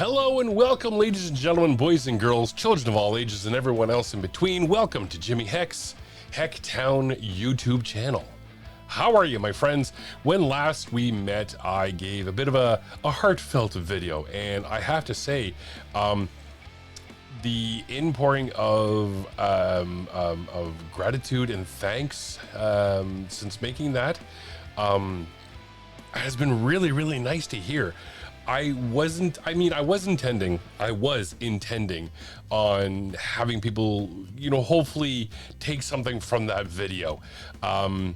Hello and welcome, ladies and gentlemen, boys and girls, children of all ages, and everyone else in between. Welcome to Jimmy Heck's Hecktown YouTube channel. How are you, my friends? When last we met, I gave a bit of a heartfelt video, and I have to say, the inpouring of gratitude and thanks since making that has been really nice to hear. I was intending on having people, hopefully take something from that video. And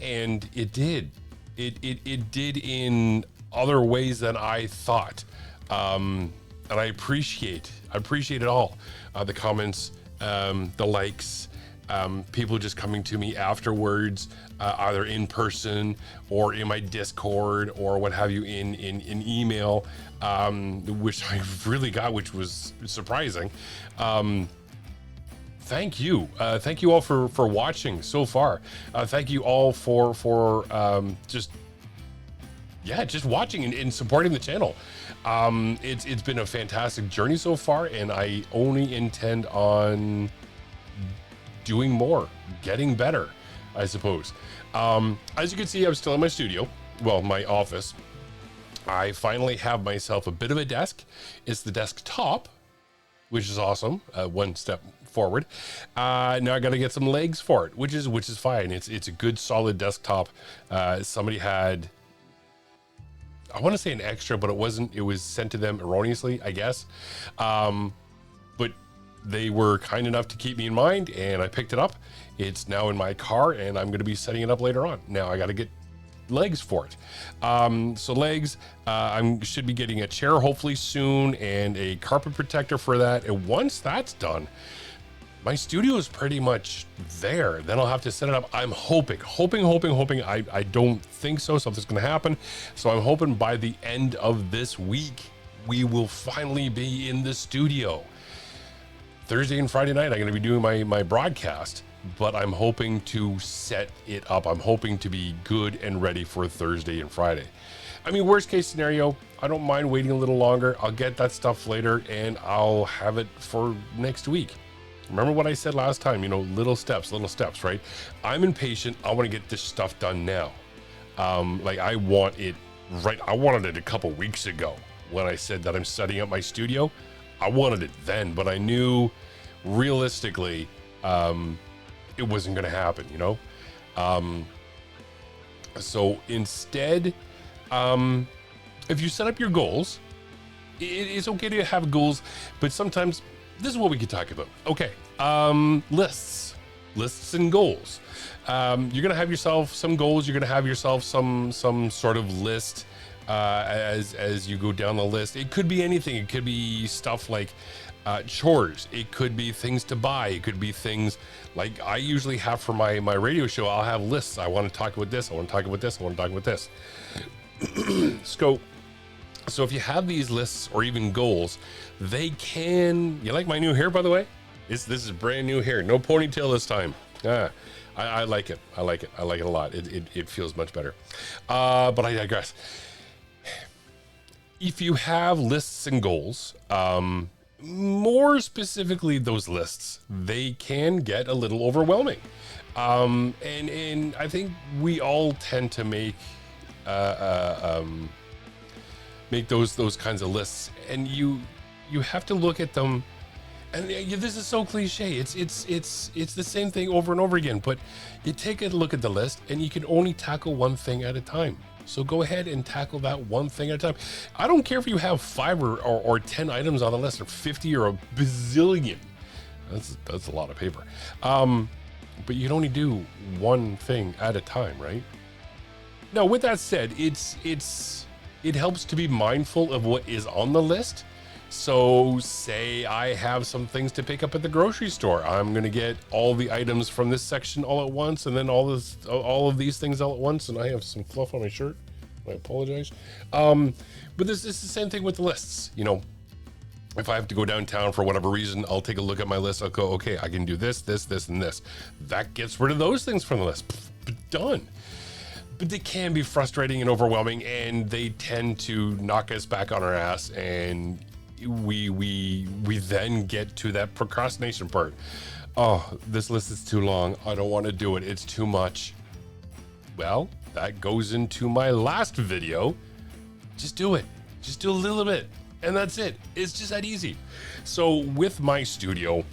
it did. It did in other ways than I thought. And I appreciate it all. The comments, the likes, people just coming to me afterwards, either in person or in my Discord or what have you in email, which I really got, which was surprising. Thank you all for watching so far. Thank you all for just watching and supporting the channel. It's been a fantastic journey so far, and I only intend on doing more, getting better, I suppose. As you can see, I'm still in my studio, well, my office. I finally have myself a bit of a desk. It's the desktop, which is awesome. One step forward. Now I got to get some legs for it, which is fine. It's a good solid desktop. Somebody had, I want to say an extra, but it wasn't. It was sent to them erroneously, I guess. But they were kind enough to keep me in mind, and I picked it up. It's now in my car, and I'm going to be setting it up later on. Now I got to get legs for it. So legs, I should be getting a chair hopefully soon, and a carpet protector for that. And once that's done, my studio is pretty much there. Then I'll have to set it up. I'm hoping. I don't think so. Something's going to happen. So I'm hoping by the end of this week, we will finally be in the studio. Thursday and Friday night, I'm going to be doing my broadcast, but I'm hoping to set it up. I'm hoping to be good and ready for Thursday and Friday. I mean, worst case scenario, I don't mind waiting a little longer. I'll get that stuff later, and I'll have it for next week. Remember what I said last time, little steps, right? I'm impatient. I want to get this stuff done now. I want it right. I wanted it a couple weeks ago when I said that I'm setting up my studio. I wanted it then, but I knew realistically it wasn't going to happen, so instead, if you set up your goals, it's okay to have goals, but sometimes this is what we could talk about. Okay, lists and goals. You're gonna have yourself some goals. You're gonna have yourself some sort of list as you go down the list. It could be anything. It could be stuff like chores. It could be things to buy. It could be things like I usually have for my radio show. I'll have lists. I want to talk about this. I want to talk about this. I want to talk about this. So if you have these lists or even goals, they can, you like my new hair, by the way? This is brand new hair. No ponytail this time. I like it. I like it a lot. It feels much better. But I digress. If you have lists and goals, more specifically those lists, they can get a little overwhelming. And I think we all tend to make those kinds of lists, and you have to look at them, and this is so cliche. It's the same thing over and over again, but you take a look at the list and you can only tackle one thing at a time. So go ahead and tackle that one thing at a time. I don't care if you have 5 or 10 items on the list, or 50 or a bazillion. That's a lot of paper. But you can only do one thing at a time, right? Now, with that said, it helps to be mindful of what is on the list. So say I have some things to pick up at the grocery store. I'm going to get all the items from this section all at once, and then all of these things all at once. And I have some fluff on my shirt. I apologize. But this is the same thing with the lists. If I have to go downtown for whatever reason, I'll take a look at my list. I'll go, okay, I can do this, and this. That gets rid of those things from the list. Done. but they can be frustrating and overwhelming, and they tend to knock us back on our ass, and we then get to that procrastination part. Oh, this list is too long. I don't want to do it. It's too much. Well, that goes into my last video. Just do it. Just do a little bit, and that's it. It's just that easy. So with my studio,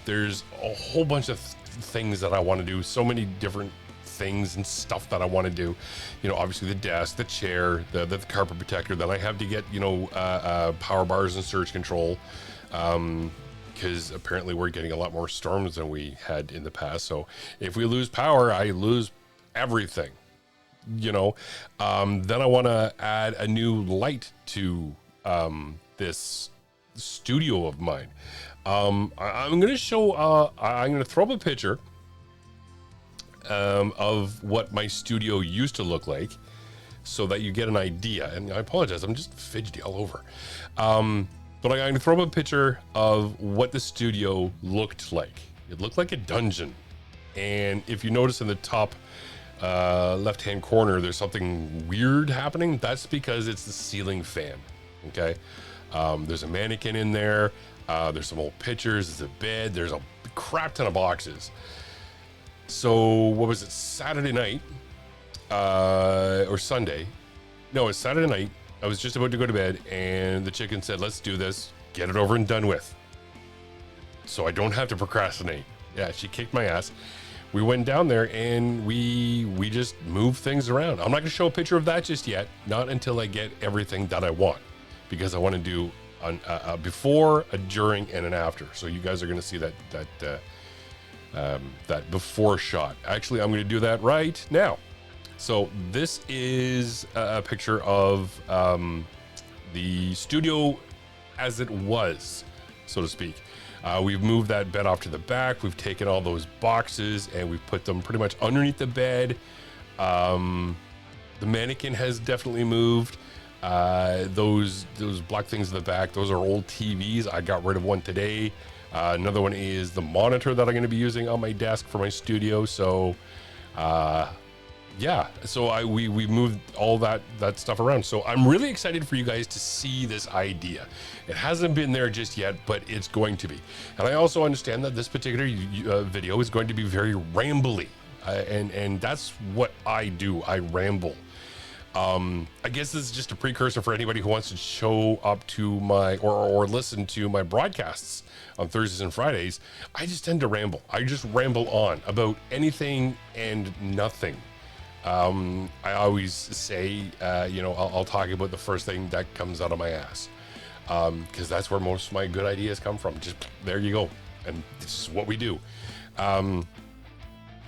there's a whole bunch of things that I want to do. So many different things and stuff that I want to do. You know, obviously the desk, the chair, the carpet protector. Then I have to get, you know, power bars and surge control, because apparently we're getting a lot more storms than we had in the past. So if we lose power, I lose everything, you know. Then I want to add a new light to this studio of mine. I'm going to show, I'm going to throw up a picture of what my studio used to look like, so that you get an idea. And I apologize, I'm just fidgety all over. But I'm going to throw up a picture of what the studio looked like. It looked like a dungeon. And if you notice in the top left-hand corner, there's something weird happening. That's because it's the ceiling fan, okay? There's a mannequin in there. There's some old pictures. There's a bed. There's a crap ton of boxes. So what was it, Saturday night or Sunday? No, it's Saturday night. I was just about to go to bed, and the chicken said, let's do this, get it over and done with, so I don't have to procrastinate. Yeah, she kicked my ass. We went down there and we just moved things around. I'm not gonna show a picture of that just yet, not until I get everything that I want, because I want to do a before, a during, and an after. So you guys are gonna see that before shot. Actually, I'm gonna do that right now. So this is a picture of the studio as it was, so to speak. We've moved that bed off to the back. We've taken all those boxes and we've put them pretty much underneath the bed. The mannequin has definitely moved. Those black things in the back, those are old TVs. I got rid of one today. Another one is the monitor that I'm going to be using on my desk for my studio. So yeah, so we moved all that stuff around. So I'm really excited for you guys to see this idea. It hasn't been there just yet, but it's going to be. And I also understand that this particular video is going to be very rambly, and that's what I do. I ramble. I guess this is just a precursor for anybody who wants to show up to my or listen to my broadcasts on Thursdays and Fridays. I just tend to ramble. I just ramble on about anything and nothing. I always say, you know, I'll talk about the first thing that comes out of my ass, because that's where most of my good ideas come from. Just there you go, and this is what we do.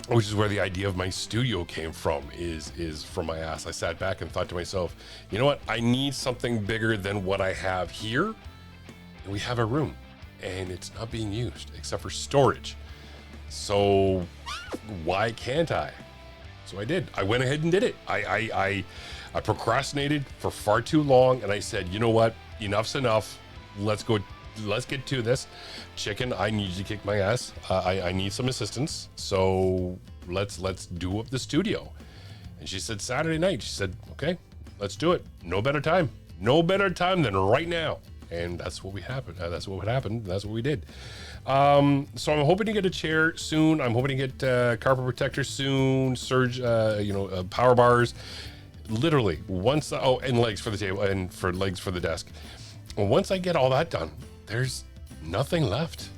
Which is where the idea of my studio came from, is from my ass. I sat back and thought to myself, you know what? I need something bigger than what I have here. And we have a room, and it's not being used except for storage. So why can't I? So I did. I went ahead and did it. I procrastinated for far too long, and I said, you know what? Enough's enough. Let's get to this. Chicken, I need you to kick my ass. I need some assistance. So let's do up the studio. And she said Saturday night. She said, okay, let's do it. No better time. No better time than right now. And that's what happened. That's what happened. That's what we did. So I'm hoping to get a chair soon. I'm hoping to get carpet protector soon. Surge, power bars. Literally once. Oh, and legs for the table and for legs for the desk. And once I get all that done, there's nothing left.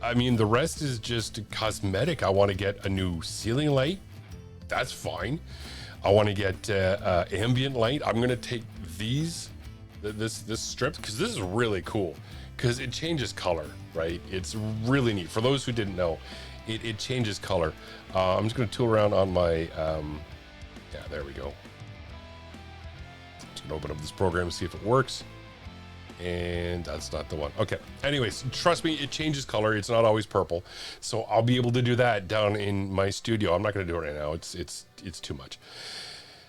I mean, the rest is just cosmetic. I want to get a new ceiling light. That's fine. I want to get ambient light. I'm gonna take this strip, because this is really cool, because it changes color, right? It's really neat. For those who didn't know, it changes color. I'm just gonna tool around on my yeah, there we go. Just gonna open up this program and see if it works. And that's not the one. Okay. Anyways, trust me, it changes color. It's not always purple. So I'll be able to do that down in my studio. I'm not going to do it right now. It's too much.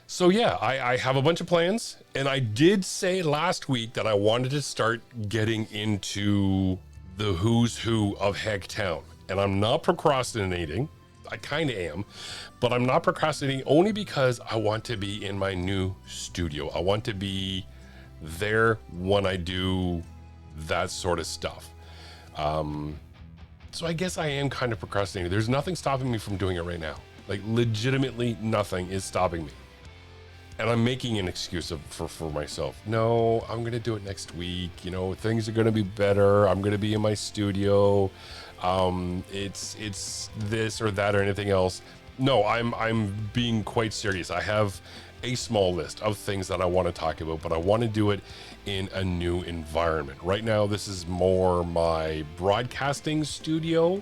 So yeah, I have a bunch of plans, and I did say last week that I wanted to start getting into the who's who of Hecktown, and I'm not procrastinating. I kind of am, but I'm not procrastinating only because I want to be in my new studio. I want to be there when I do that sort of stuff. So I guess I am kind of procrastinating. There's nothing stopping me from doing it right now. Like legitimately nothing is stopping me. And I'm making an excuse for myself. No, I'm going to do it next week. You know, things are going to be better. I'm going to be in my studio. It's this or that or anything else. No, I'm being quite serious. I have a small list of things that I want to talk about, but I want to do it in a new environment. Right now, this is more my broadcasting studio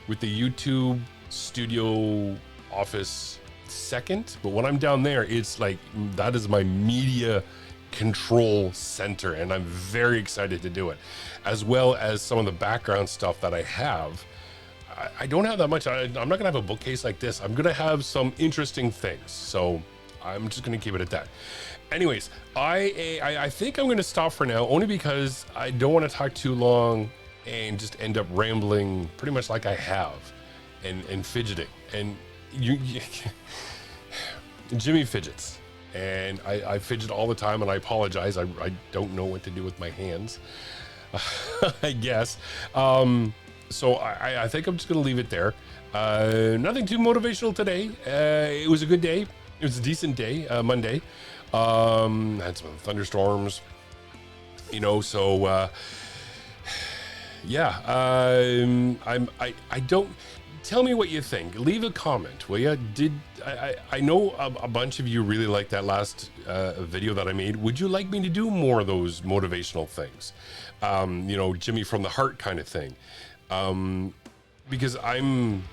with the YouTube studio office second. But when I'm down there, it's like, that is my media control center, and I'm very excited to do it, as well as some of the background stuff that I have. I don't have that much. I'm not gonna have a bookcase like this. I'm gonna have some interesting things, so I'm just gonna keep it at that. Anyways, I think I'm gonna stop for now, only because I don't want to talk too long and just end up rambling pretty much like I have and fidgeting. And you Jimmy fidgets, and I fidget all the time, and I apologize. I don't know what to do with my hands, I guess. So I think I'm just gonna leave it there. Nothing too motivational today. It was a good day. It was a decent day, Monday. Had some thunderstorms, you know, so yeah. I don't, tell me what you think. Leave a comment, will you? I know a bunch of you really liked that last video that I made. Would you like me to do more of those motivational things? You know, Jimmy from the heart kind of thing. Because I'm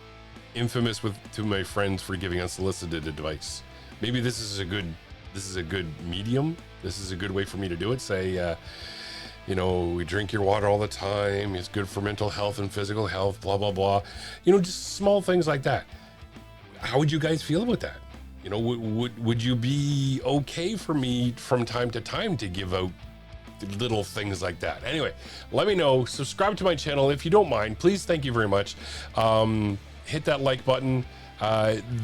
infamous to my friends for giving unsolicited advice. Maybe this is a good medium. This is a good way for me to do it. Say, you know, we drink your water all the time. It's good for mental health and physical health, blah, blah, blah. You know, just small things like that. How would you guys feel about that? You know, would you be okay for me from time to time to give out little things like that? Anyway, let me know. Subscribe to my channel if you don't mind, please. Thank you very much. Hit that like button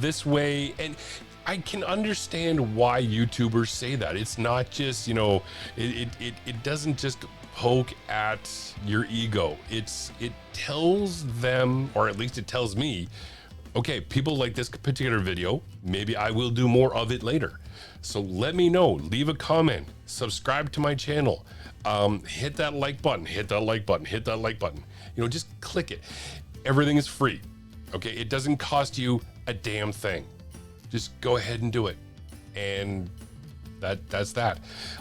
this way, and I can understand why YouTubers say that. It's not just, you know, it doesn't just poke at your ego. It tells them, or at least it tells me, okay, people like this particular video, maybe I will do more of it later. So let me know, leave a comment, subscribe to my channel, hit that like button, hit that like button, hit that like button. You know, just click it. Everything is free, okay? It doesn't cost you a damn thing. Just go ahead and do it. And that's that.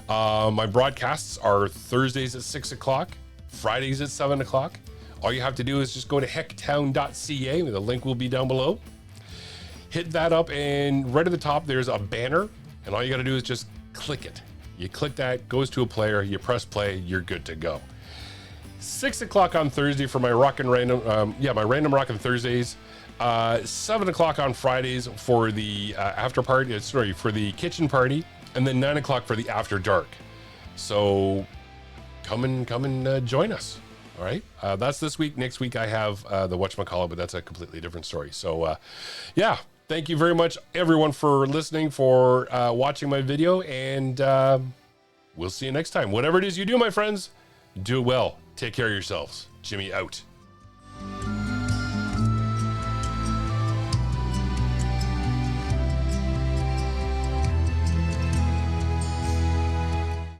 My broadcasts are Thursdays at 6 o'clock, Fridays at 7 o'clock. All you have to do is just go to hecktown.ca. The link will be down below. Hit that up, and right at the top, there's a banner, and all you got to do is just click it. You click that, goes to a player, you press play, you're good to go. 6 o'clock on Thursday for my my random rock and Thursdays. 7 o'clock on Fridays for the after party, for the kitchen party, and then 9 o'clock for the after dark. So come and join us. All right, that's this week. Next week I have the whatchamacallit, but that's a completely different story. So yeah, thank you very much everyone for listening, for watching my video, and we'll see you next time. Whatever it is you do, my friends, do it well. Take care of yourselves. Jimmy out.